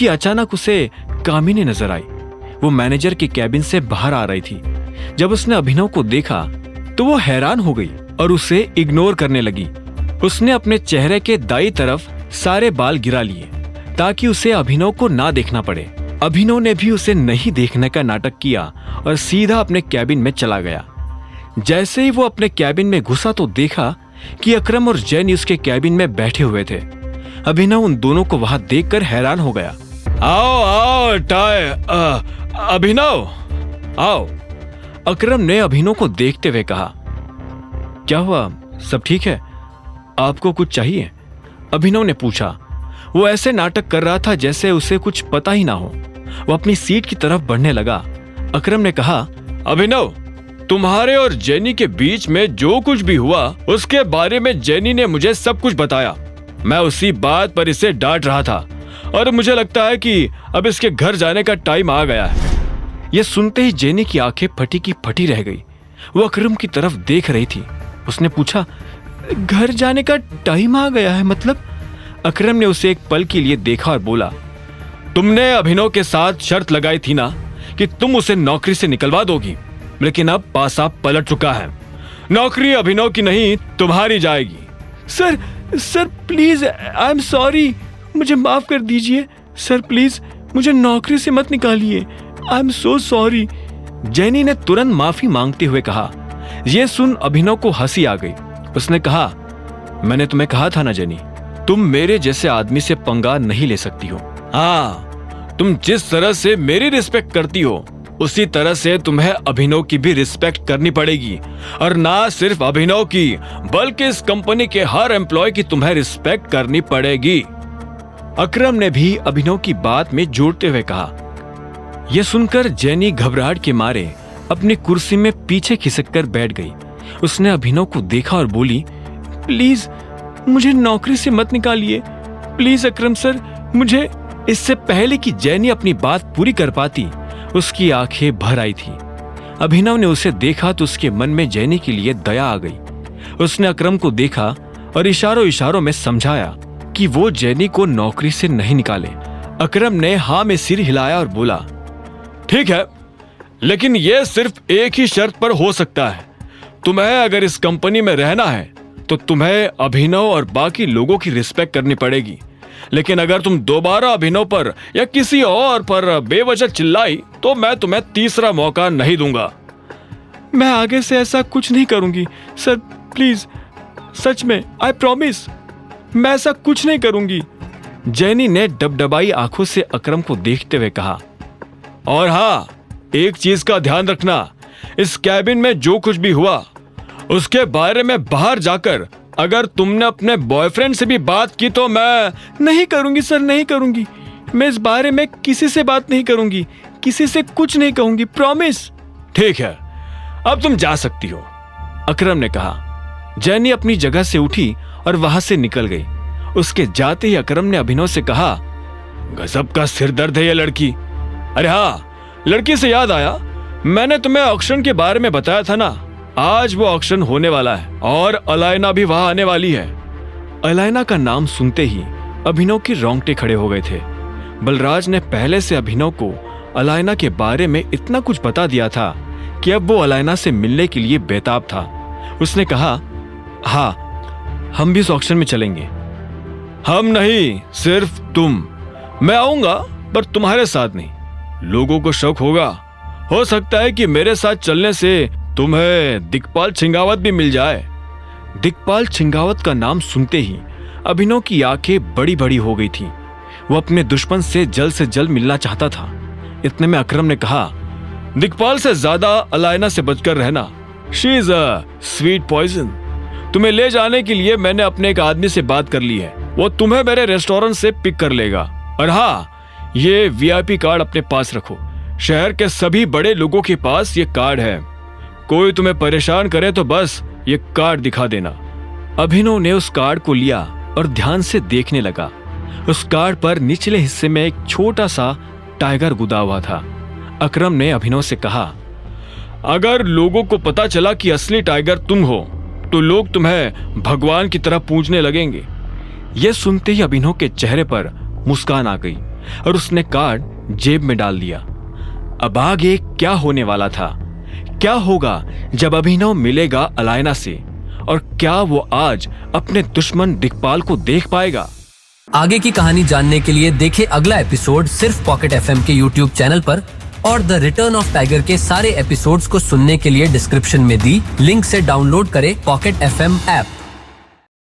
जबकि अचानक उसे कामिनी नजर आई। वो मैनेजर के कैबिन से बाहर आ रही थी। जब उसने अभिनव को देखा तो वो हैरान हो गई और उसे इग्नोर करने लगी। उसने अपने चेहरे के दाईं तरफ सारे बाल गिरा लिए ताकि उसे अभिनव को ना देखना पड़े। अभिनव ने भी उसे नहीं देखने का नाटक किया और सीधा अपने कैबिन में चला गया। जैसे ही वो अपने कैबिन में घुसा तो देखा कि अकरम और जैनी उसके कैबिन में बैठे हुए थे। अभिनव उन दोनों को वहां देखकर हैरान हो गया। आओ आओ टाय, अभिनव आओ। अकरम ने अभिनव को देखते हुए कहा, क्या हुआ, सब ठीक है? आपको कुछ चाहिए? अभिनव ने पूछा। वो ऐसे नाटक कर रहा था जैसे उसे कुछ पता ही ना हो। वो अपनी सीट की तरफ बढ़ने लगा। अकरम ने कहा, अभिनव, तुम्हारे और जेनी के बीच में जो कुछ भी हुआ उसके बारे में जेनी ने मुझे सब कुछ बताया। मैं उसी बात पर इसे डांट रहा था और मुझे लगता है कि अब इसके घर जाने का टाइम आ गया है। यह सुनते ही जेनी की आंखें फटी की फटी रह गई। वो अकरम की तरफ देख रही थी। उसने पूछा, घर जाने का टाइम आ गया है मतलब? अकरम ने उसे एक पल के लिए देखा और बोला, तुमने अभिनव के साथ शर्त लगाई थी ना कि तुम उसे नौकरी से निकलवा दोगी, लेकिन अब पासा पलट चुका है। नौकरी अभिनव की नहीं तुम्हारी जाएगी। Sir please, I am sorry, मुझे माफ कर दीजिए। सर प्लीज मुझे नौकरी से मत निकालिए, I am so sorry. Jenny ने तुरंत माफी मांगते हुए कहा। यह सुन अभिनव को हंसी आ गई। उसने कहा, मैंने तुम्हें कहा था ना जेनी, तुम मेरे जैसे आदमी से पंगा नहीं ले सकती हो। हाँ, तुम जिस तरह से मेरी रिस्पेक्ट करती हो उसी तरह से तुम्हें अभिनव की भी रिस्पेक्ट करनी पड़ेगी। और ना सिर्फ अभिनव की बल्कि इस कंपनी के हर एम्प्लॉय की तुम्हें रिस्पेक्ट करनी पड़ेगी। अकरम ने भी अभिनव की बात में जोड़ते हुए कहा। यह सुनकर जेनी घबराहट के मारे अपनी कुर्सी में पीछे खिसककर बैठ गई। उसने अभिनव को देखा और बोली, प्लीज मुझे नौकरी से मत निकालिए, प्लीज अकरम सर, मुझे। इससे पहले कि जेनी अपनी बात पूरी कर पाती उसकी आंखें भर आई थी। अभिनव ने उसे देखा तो उसके मन में जेनी के लिए दया आ गई। उसने अकरम को देखा और इशारों इशारों में समझाया कि वो जेनी को नौकरी से नहीं निकाले। अकरम ने हाँ में सिर हिलाया और बोला, ठीक है, लेकिन यह सिर्फ एक ही शर्त पर हो सकता है। तुम्हें अगर इस कंपनी में रहना है तो तुम्हें अभिनव और बाकी लोगों की रिस्पेक्ट करनी पड़ेगी। लेकिन अगर तुम दोबारा अभिनव पर या किसी और पर बेवजह चिल्लाई तो मैं तुम्हें तीसरा मौका नहीं दूंगा। मैं आगे से ऐसा कुछ नहीं करूंगी सर, प्लीज, सच में, आई प्रॉमिस, मैं ऐसा कुछ नहीं करूंगी। जेनी ने डबडबाई आंखों से अकरम को देखते हुए कहा, और हाँ, एक चीज का ध्यान रखना, इस कैबिन में जो कुछ भी हुआ उसके बारे में बाहर जाकर अगर तुमने अपने बॉयफ्रेंड से भी बात की तो मैं नहीं करूंगी सर, नहीं करूंगी। मैं इस बारे में किसी से बात नहीं करूंगी, किसी से कुछ नहीं कहूंगी, प्रॉमिस। ठीक है, अब तुम जा सकती हो, अकरम ने कहा। जेनी अपनी जगह से उठी और वहां से निकल गई। उसके जाते ही अकरम ने अभिनव से कहा, गजब का सिर दर्द है ये लड़की। अरे हाँ, लड़की से याद आया, मैंने तुम्हें ऑक्शन के बारे में बताया था ना, आज वो ऑक्शन होने वाला है और अलायना भी वहां आने वाली है। अलायना का नाम सुनते ही अभिनव के रोंगटे खड़े हो गए थे। बलराज ने पहले से अभिनव को अलायना के बारे में इतना कुछ बता दिया था कि अब वो अलायना से मिलने के लिए बेताब था। उसने कहा, हाँ, हम भी इस ऑक्शन में चलेंगे। हम नहीं, सिर्फ तुम। मैं आऊंगा पर तुम्हारे साथ नहीं। लोगों को शक होगा, हो सकता है कि मेरे साथ चलने से तुम्हें दिक्पाल छिंगावत भी मिल जाए। दिक्पाल छिंगावत का नाम सुनते ही अभिनव की आंखें बड़ी बड़ी हो गई थी। वो अपने दुश्मन से जल्द मिलना चाहता था। इतने में अकरम ने कहा, दिक्पाल से ज्यादा अलायना से बचकर रहना, she is a sweet poison. तुम्हें ले जाने के लिए मैंने अपने एक आदमी से बात कर ली है, वो तुम्हें मेरे रेस्टोरेंट से पिक कर लेगा। और हाँ, ये वीआईपी कार्ड अपने पास रखो, शहर के सभी बड़े लोगों के पास ये कार्ड है। कोई तुम्हें परेशान करे तो बस ये कार्ड दिखा देना। अभिनव ने उस कार्ड को लिया और ध्यान से देखने लगा। उस कार्ड पर निचले हिस्से में एक छोटा सा टाइगर गुदा हुआ था। अकरम ने अभिनव से कहा, अगर लोगों को पता चला कि असली टाइगर तुम हो तो लोग तुम्हें भगवान की तरह पूजने लगेंगे। यह सुनते ही अभिनव के चेहरे पर मुस्कान आ गई। और उसने कार्ड जेब में डाल दिया। अब आगे क्या होने वाला था? क्या होगा जब अभिनव मिलेगा अलायना से? और क्या वो आज अपने दुश्मन दिक्पाल को देख पाएगा? आगे की कहानी जानने के लिए देखें अगला एपिसोड सिर्फ पॉकेट एफएम के यूट्यूब चैनल पर, और द रिटर्न ऑफ टाइगर के सारे एपिसोड्स को सुनने के लिए डिस्क्रिप्शन में दी लिंक से डाउनलोड करें पॉकेट एफएम ऐप।